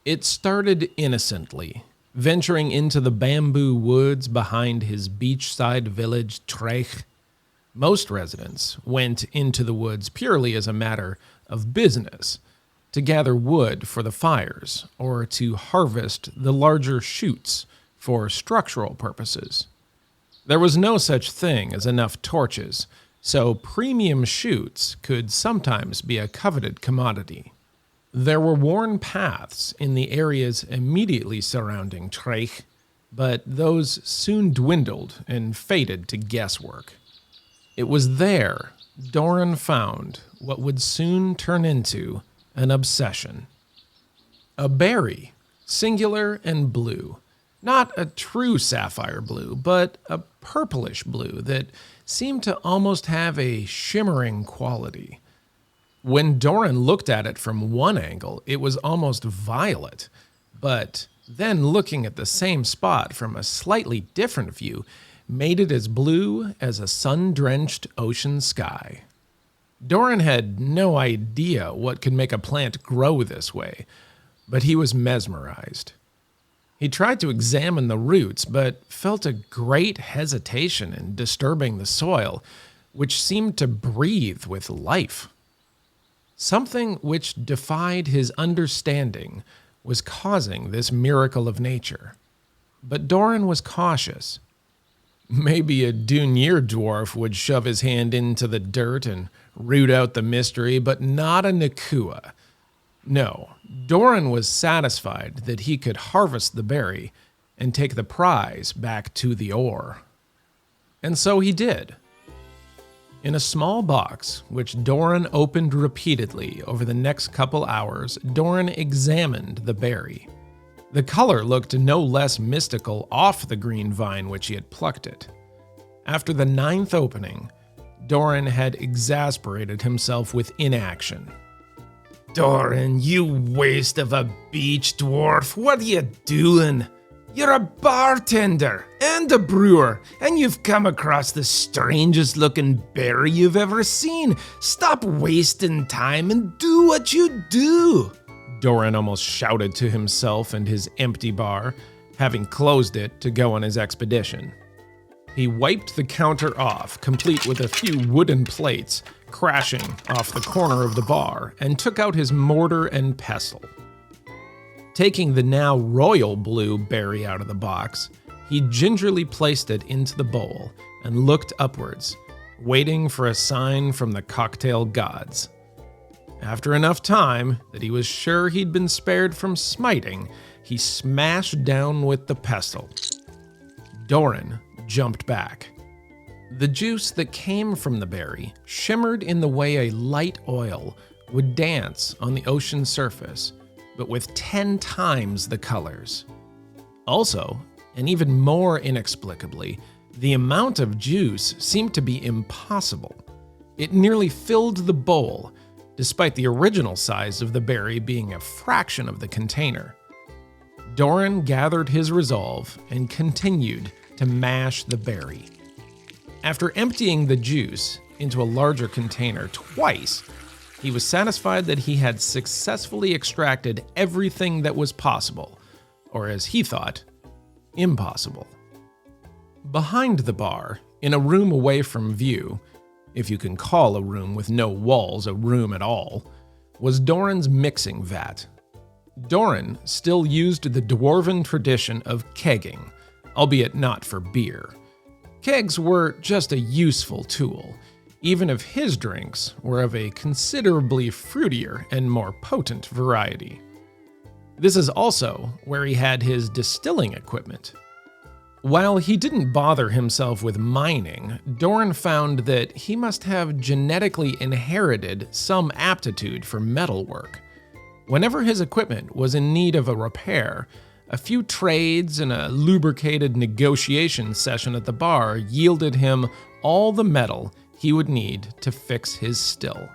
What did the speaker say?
It started innocently, venturing into the bamboo woods behind his beachside village Treich. Most residents went into the woods purely as a matter of business, to gather wood for the fires or to harvest the larger shoots for structural purposes. There was no such thing as enough torches, so premium shoots could sometimes be a coveted commodity. There were worn paths in the areas immediately surrounding Treich, but those soon dwindled and faded to guesswork. It was there Dorin found what would soon turn into an obsession. A berry, singular and blue. Not a true sapphire blue, but a purplish blue that seemed to almost have a shimmering quality. When Dorin looked at it from one angle, it was almost violet, but then looking at the same spot from a slightly different view made it as blue as a sun-drenched ocean sky. Dorin had no idea what could make a plant grow this way, but he was mesmerized. He tried to examine the roots, but felt a great hesitation in disturbing the soil, which seemed to breathe with life. Something which defied his understanding was causing this miracle of nature. But Dorin was cautious. Maybe a Dunyer dwarf would shove his hand into the dirt and root out the mystery, but not a Nakua. No, Dorin was satisfied that he could harvest the berry and take the prize back to the ore. And so he did. In a small box, which Dorin opened repeatedly over the next couple hours, Dorin examined the berry. The color looked no less mystical off the green vine which he had plucked it. After the 9th opening, Dorin had exasperated himself with inaction. Dorin, you waste of a beach dwarf, what are you doing? You're a bartender and a brewer, and you've come across the strangest looking berry you've ever seen. Stop wasting time and do what you do. Dorin almost shouted to himself and his empty bar, having closed it to go on his expedition. He wiped the counter off, complete with a few wooden plates crashing off the corner of the bar, and took out his mortar and pestle. Taking the now royal blue berry out of the box, he gingerly placed it into the bowl and looked upwards, waiting for a sign from the cocktail gods. After enough time that he was sure he'd been spared from smiting, he smashed down with the pestle. Dorin jumped back. The juice that came from the berry shimmered in the way a light oil would dance on the ocean surface, but with 10 times the colors. Also, and even more inexplicably, the amount of juice seemed to be impossible. It nearly filled the bowl, despite the original size of the berry being a fraction of the container. Dorin gathered his resolve and continued to mash the berry. After emptying the juice into a larger container twice, he was satisfied that he had successfully extracted everything that was possible, or as he thought, impossible. Behind the bar, in a room away from view, if you can call a room with no walls a room at all, was Dorin's mixing vat. Dorin still used the dwarven tradition of kegging, albeit not for beer. Kegs were just a useful tool, even if his drinks were of a considerably fruitier and more potent variety. This is also where he had his distilling equipment. While he didn't bother himself with mining, Dorin found that he must have genetically inherited some aptitude for metalwork. Whenever his equipment was in need of a repair, a few trades and a lubricated negotiation session at the bar yielded him all the metal he would need to fix his still.